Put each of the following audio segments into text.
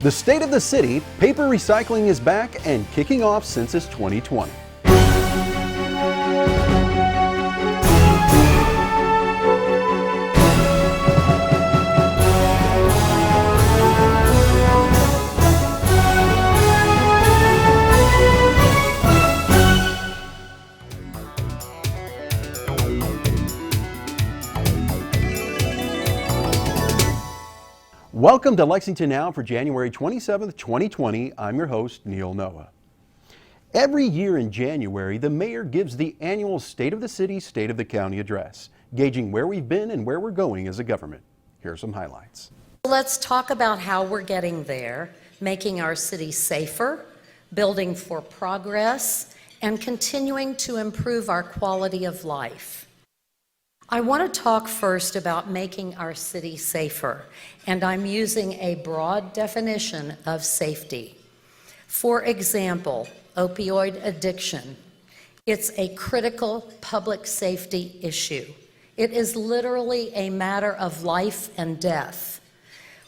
The state of the city, paper recycling is back and kicking off Census 2020. Welcome to Lexington Now for January 27th, 2020. I'm your host, Neil Noah. Every year in January, the mayor gives the annual State of the City, State of the County address, gauging where we've been and where we're going as a government. Here are some highlights. Let's talk about how we're getting there, making our city safer, building for progress, and continuing to improve our quality of life. I want to talk first about making our city safer, and I'm using a broad definition of safety. For example, opioid addiction. It's a critical public safety issue. It is literally a matter of life and death.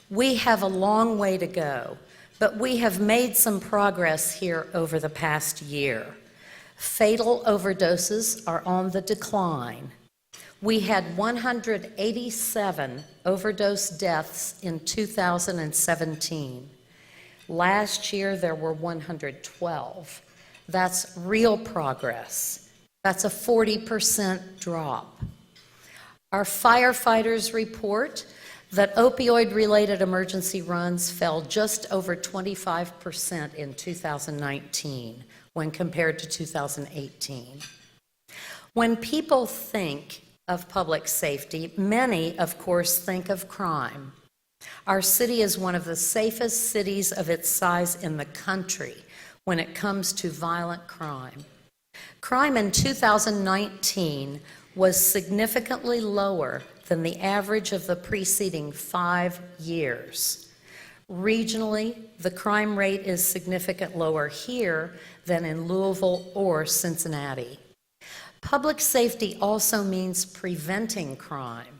We have a long way to go, but we have made some progress here over the past year. Fatal overdoses are on the decline. We had 187 overdose deaths in 2017. Last year, there were 112. That's real progress. That's a 40% drop. Our firefighters report that opioid-related emergency runs fell just over 25% in 2019 when compared to 2018. When people think of public safety, many, of course, think of crime. Our city is one of the safest cities of its size in the country when it comes to violent crime. Crime in 2019 was significantly lower than the average of the preceding 5 years. Regionally, the crime rate is significantly lower here than in Louisville or Cincinnati. Public safety also means preventing crime.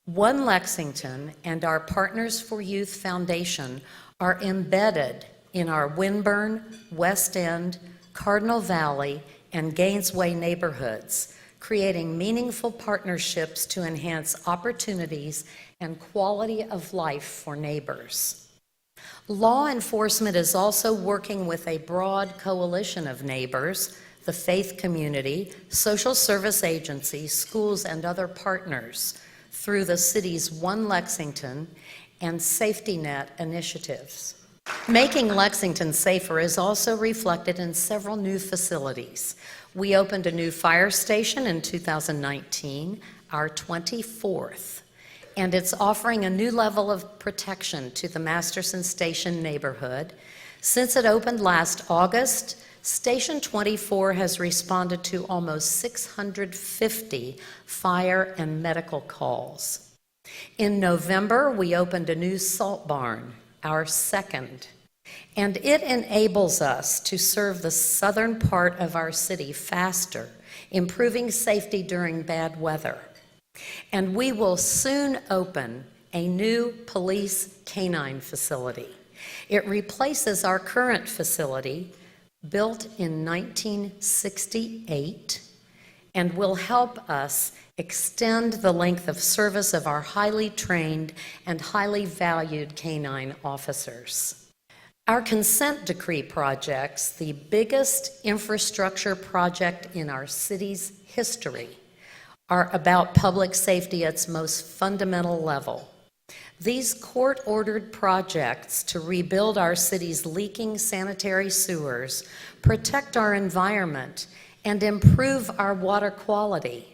One Lexington and our Partners for Youth Foundation are embedded in our Winburn, West End, Cardinal Valley, and Gainesway neighborhoods, creating meaningful partnerships to enhance opportunities and quality of life for neighbors. Law enforcement is also working with a broad coalition of neighbors, the faith community, social service agencies, schools, and other partners through the city's One Lexington and Safety Net initiatives. Making Lexington safer is also reflected in several new facilities. We opened a new fire station in 2019, our 24th, and it's offering a new level of protection to the Masterson Station neighborhood. Since it opened last August, Station 24 has responded to almost 650 fire and medical calls. In November, we opened a new salt barn, our second, and it enables us to serve the southern part of our city faster, improving safety during bad weather. And we will soon open a new police canine facility. It replaces our current facility, built in 1968, and will help us extend the length of service of our highly trained and highly valued canine officers. Our consent decree projects, the biggest infrastructure project in our city's history, are about public safety at its most fundamental level. These court-ordered projects to rebuild our city's leaking sanitary sewers, protect our environment, and improve our water quality.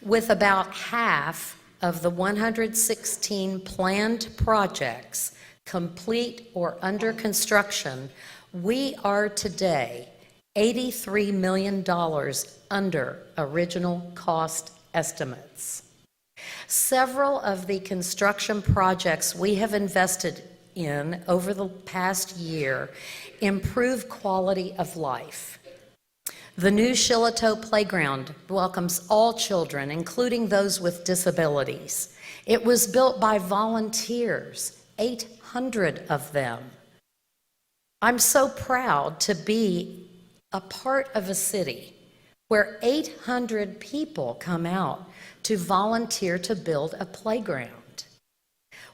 With about half of the 116 planned projects complete or under construction, we are today $83 million under original cost estimates. Several of the construction projects we have invested in over the past year improve quality of life. The new Shiloh Playground welcomes all children, including those with disabilities. It was built by volunteers, 800 of them. I'm so proud to be a part of a city where 800 people come out to volunteer to build a playground.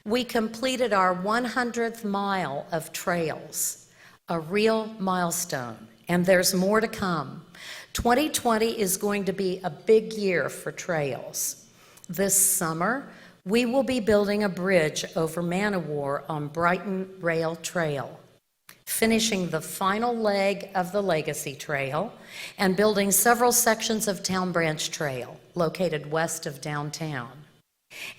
We completed our 100th mile of trails, a real milestone, and there's more to come. 2020 is going to be a big year for trails. This summer, we will be building a bridge over Man-O-War on Brighton Rail Trail, finishing the final leg of the Legacy Trail, and building several sections of Town Branch Trail, located west of downtown.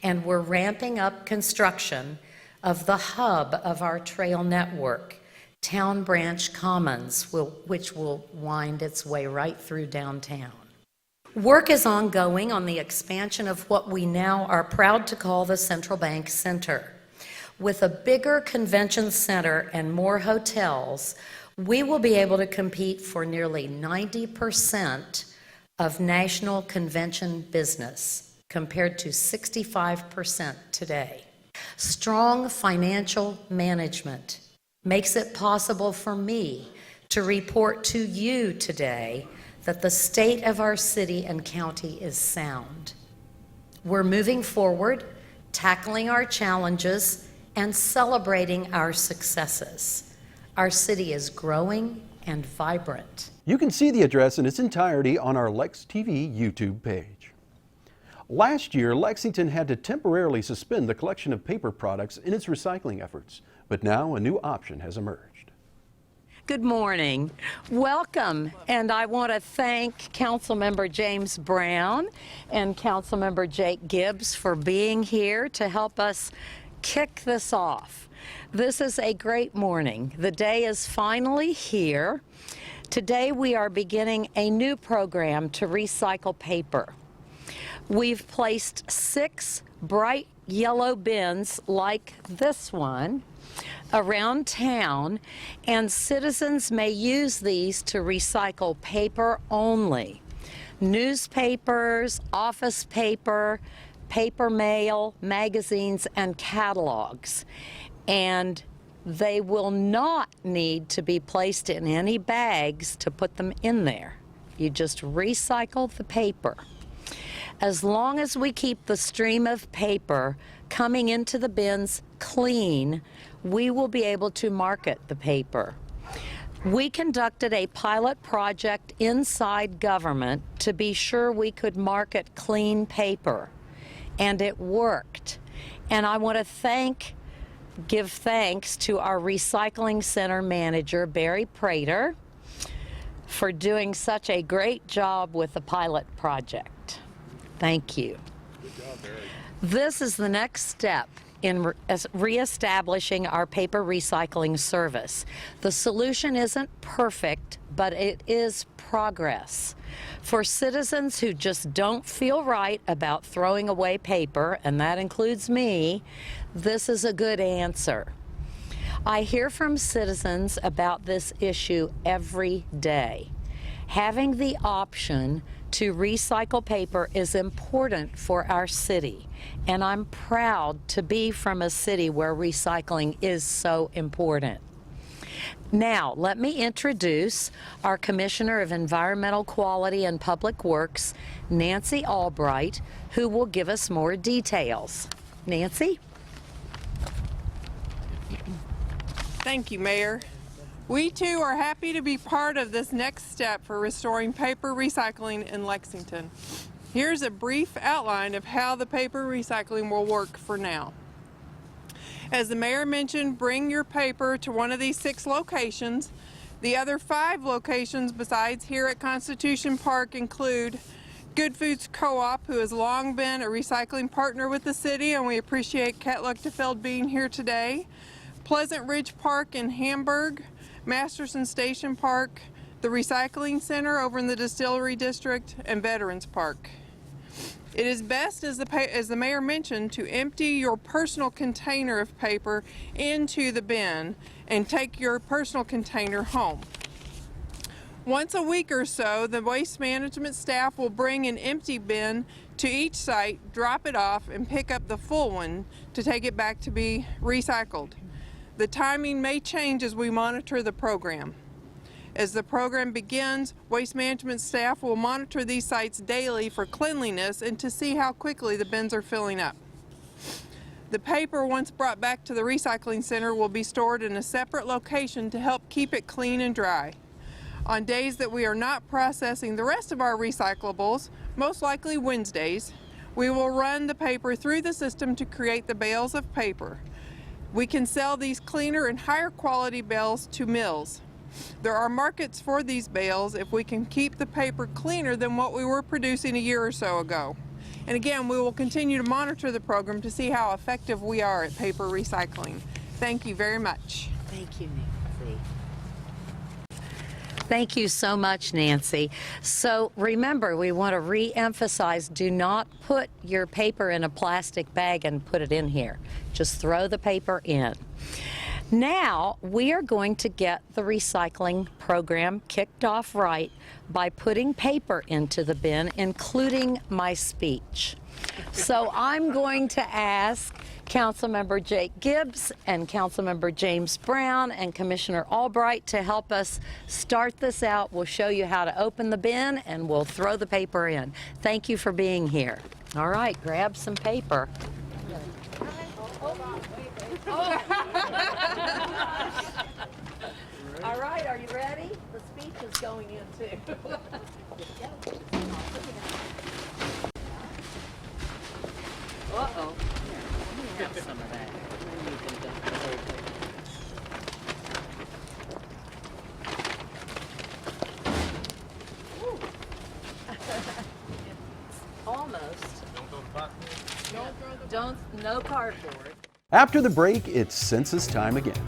And we're ramping up construction of the hub of our trail network, Town Branch Commons, which will wind its way right through downtown. Work is ongoing on the expansion of what we now are proud to call the Central Bank Center. With a bigger convention center and more hotels, we will be able to compete for nearly 90% of national convention business, compared to 65% today. Strong financial management makes it possible for me to report to you today that the state of our city and county is sound. We're moving forward, tackling our challenges, and celebrating our successes. Our city is growing and vibrant. You can see the address in its entirety on our Lex TV YouTube page. Last year, Lexington had to temporarily suspend the collection of paper products in its recycling efforts, but now a new option has emerged. Good morning. Welcome. And I want to thank Councilmember James Brown and Councilmember Jake Gibbs for being here to help us kick this off. This is a great morning. The day is finally here. Today we are beginning a new program to recycle paper. We've placed 6 bright yellow bins like this one around town, and citizens may use these to recycle paper only. Newspapers, office paper, paper mail, magazines, and catalogs. And they will not need to be placed in any bags to put them in there. You just recycle the paper. As long as we keep the stream of paper coming into the bins clean, we will be able to market the paper. We conducted a pilot project inside government to be sure we could market clean paper, and it worked. And I want to give thanks to our recycling center manager, Barry Prater, for doing such a great job with the pilot project. Thank you. Good job, Barry. This is the next step in reestablishing our paper recycling service. The solution isn't perfect, but it is progress. For citizens who just don't feel right about throwing away paper, and that includes me, this is a good answer. I hear from citizens about this issue every day. Having the option to recycle paper is important for our city, and I'm proud to be from a city where recycling is so important. Now, let me introduce our Commissioner of Environmental Quality and Public Works, Nancy Albright, who will give us more details. Nancy? Thank you, Mayor. We too are happy to be part of this next step for restoring paper recycling in Lexington. Here's a brief outline of how the paper recycling will work for now. As the Mayor mentioned, bring your paper to one of these 6 locations. The other 5 locations besides here at Constitution Park include Good Foods Co-op, who has long been a recycling partner with the city, and we appreciate Kat Luchtefeld being here today. Pleasant Ridge Park in Hamburg, Masterson Station Park, the Recycling Center over in the Distillery District, and Veterans Park. It is best, as the Mayor mentioned, to empty your personal container of paper into the bin and take your personal container home. Once a week or so, the waste management staff will bring an empty bin to each site, drop it off, and pick up the full one to take it back to be recycled. The timing may change as we monitor the program. As the program begins, waste management staff will monitor these sites daily for cleanliness and to see how quickly the bins are filling up. The paper, once brought back to the recycling center, will be stored in a separate location to help keep it clean and dry. On days that we are not processing the rest of our recyclables, most likely Wednesdays, we will run the paper through the system to create the bales of paper. We can sell these cleaner and higher quality bales to mills. There are markets for these bales if we can keep the paper cleaner than what we were producing a year or so ago. And again, we will continue to monitor the program to see how effective we are at paper recycling. Thank you very much. Thank you, Nancy. Thank you so much, Nancy. So remember, we want to re-emphasize, do not put your paper in a plastic bag and put it in here. Just throw the paper in. Now, we are going to get the recycling program kicked off right by putting paper into the bin, including my speech. So I'm going to ask Councilmember Jake Gibbs and Councilmember James Brown and Commissioner Albright to help us start this out. We'll show you how to open the bin and we'll throw the paper in. Thank you for being here. All right, grab some paper. All right, are you ready? The speech is going in too. Uh-oh. Here, let me have some of that. Almost. No cardboard. After the break, it's census time again.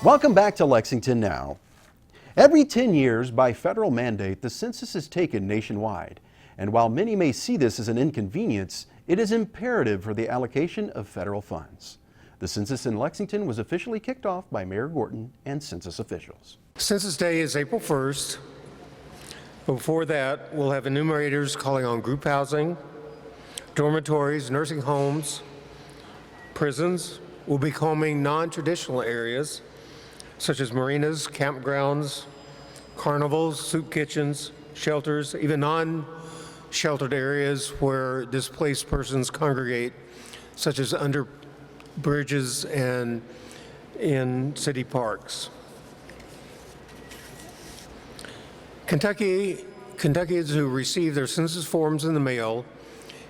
Welcome back to Lexington Now. Every 10 years, by federal mandate, the census is taken nationwide. And while many may see this as an inconvenience, it is imperative for the allocation of federal funds. The census in Lexington was officially kicked off by Mayor Gorton and census officials. Census Day is April 1st. Before that, we'll have enumerators calling on group housing, dormitories, nursing homes, prisons. We'll be combing non-traditional areas such as marinas, campgrounds, carnivals, soup kitchens, shelters, even non-sheltered areas where displaced persons congregate, such as under bridges and in city parks. Kentuckians who receive their census forms in the mail,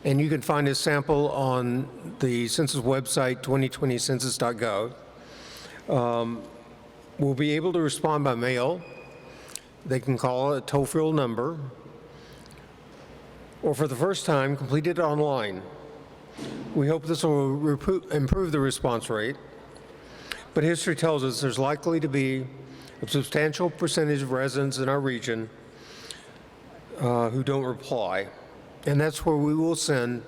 and you can find a sample on the census website, 2020census.gov, will be able to respond by mail. They can call a toll-free number, or for the first time, complete it online. We hope this will improve the response rate, but history tells us there's likely to be a substantial percentage of residents in our region who don't reply, and that's where we will send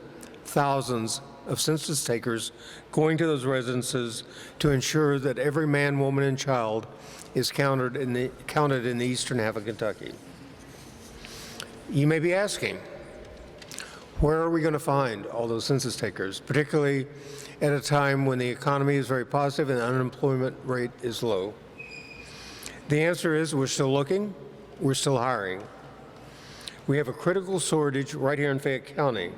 thousands of census takers going to those residences to ensure that every man, woman, and child is counted in the eastern half of Kentucky. You may be asking, where are we going to find all those census takers, particularly at a time when the economy is very positive and the unemployment rate is low? The answer is we're still looking, we're still hiring. We have a critical shortage right here in Fayette County.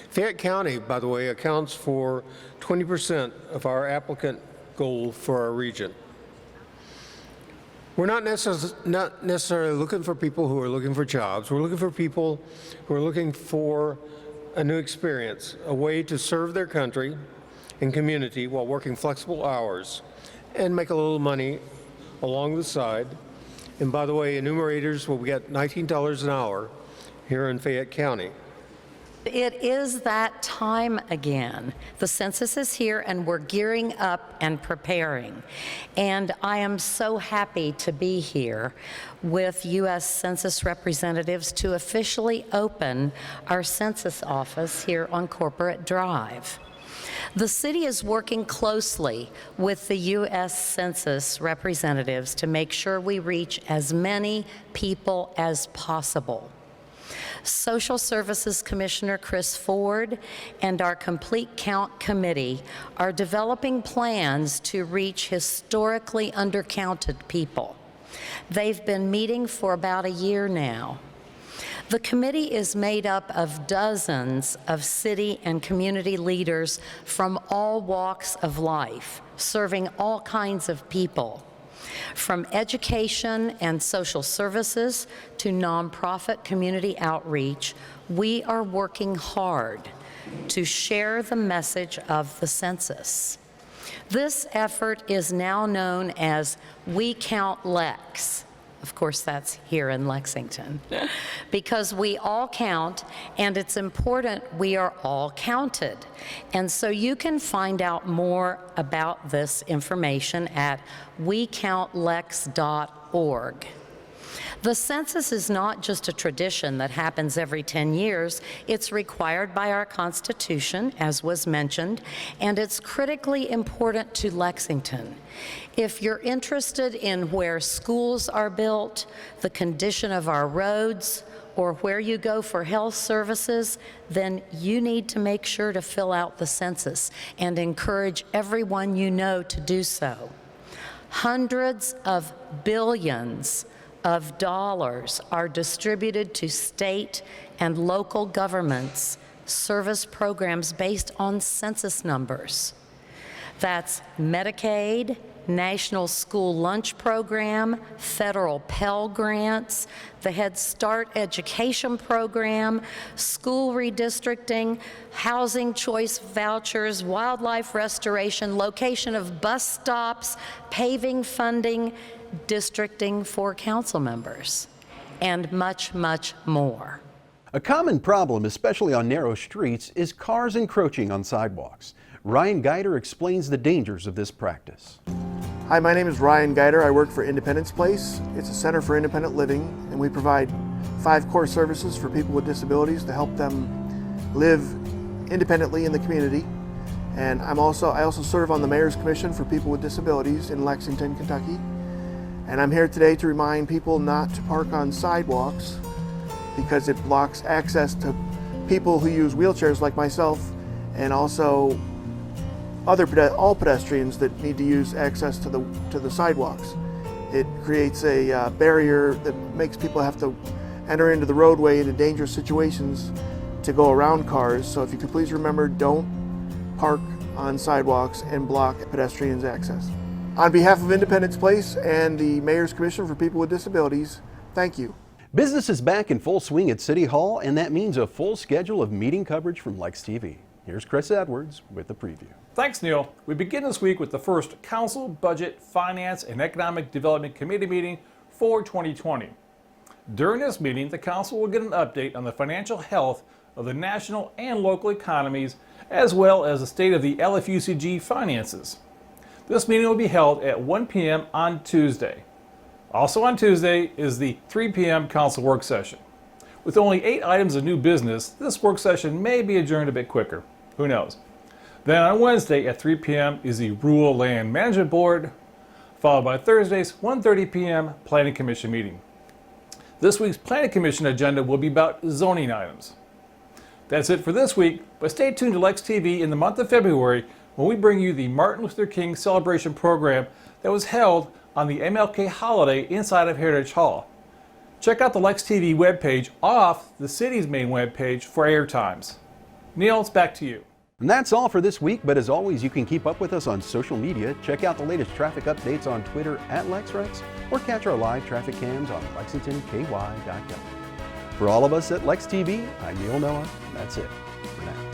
Fayette County, by the way, accounts for 20% of our applicant goal for our region. We're not necessarily looking for people who are looking for jobs. We're looking for people who are looking for a new experience, a way to serve their country and community while working flexible hours and make a little money along the side And by the way, enumerators will get $19 an hour here in Fayette County. It is that time again. The census is here and we're gearing up and preparing. And I am so happy to be here with U.S. Census representatives to officially open our census office here on Corporate Drive. The city is working closely with the U.S. Census representatives to make sure we reach as many people as possible. Social Services Commissioner Chris Ford and our Complete Count Committee are developing plans to reach historically undercounted people. They've been meeting for about a year now. The committee is made up of dozens of city and community leaders from all walks of life, serving all kinds of people. From education and social services to nonprofit community outreach, we are working hard to share the message of the census. This effort is now known as We Count Lex. Of course, that's here in Lexington. Because we all count, and it's important we are all counted. And so you can find out more about this information at WeCountLex.org. The census is not just a tradition that happens every 10 years. It's required by our Constitution, as was mentioned, and it's critically important to Lexington. If you're interested in where schools are built, the condition of our roads, or where you go for health services, then you need to make sure to fill out the census and encourage everyone you know to do so. Hundreds of billions of dollars are distributed to state and local governments, service programs based on census numbers. That's Medicaid, National School Lunch Program, federal Pell Grants, the Head Start Education Program, school redistricting, housing choice vouchers, wildlife restoration, location of bus stops, paving funding, districting for council members, and much, much more. A common problem, especially on narrow streets, is cars encroaching on sidewalks. Ryan Geider explains the dangers of this practice. Hi, my name is Ryan Geider. I work for Independence Place. It's a center for independent living, and we provide 5 core services for people with disabilities to help them live independently in the community. And I also serve on the Mayor's Commission for People with Disabilities in Lexington, Kentucky. And I'm here today to remind people not to park on sidewalks because it blocks access to people who use wheelchairs like myself, and also all pedestrians that need to use access to the sidewalks. It creates a barrier that makes people have to enter into the roadway into dangerous situations to go around cars. So if you could please remember, don't park on sidewalks and block pedestrians' access. On behalf of Independence Place and the Mayor's Commission for People with Disabilities, thank you. Business is back in full swing at City Hall, and that means a full schedule of meeting coverage from Lex TV. Here's Chris Edwards with the preview. Thanks, Neil. We begin this week with the first Council Budget, Finance, and Economic Development Committee meeting for 2020. During this meeting, the Council will get an update on the financial health of the national and local economies, as well as the state of the LFUCG finances. This meeting will be held at 1 p.m. on Tuesday. Also on Tuesday is the 3 p.m. Council work session. With only 8 items of new business, this work session may be adjourned a bit quicker. Who knows? Then on Wednesday at 3 p.m. is the Rural Land Management Board, followed by Thursday's 1:30 p.m. Planning Commission meeting. This week's Planning Commission agenda will be about zoning items. That's it for this week, but stay tuned to Lex TV in the month of February when we bring you the Martin Luther King celebration program that was held on the MLK holiday inside of Heritage Hall. Check out the Lex TV webpage off the city's main webpage for air times. Neil, it's back to you. And that's all for this week, but as always, you can keep up with us on social media. Check out the latest traffic updates on Twitter at LexRex, or catch our live traffic cams on LexingtonKY.gov. For all of us at Lex TV, I'm Neil Noah, and that's it for now.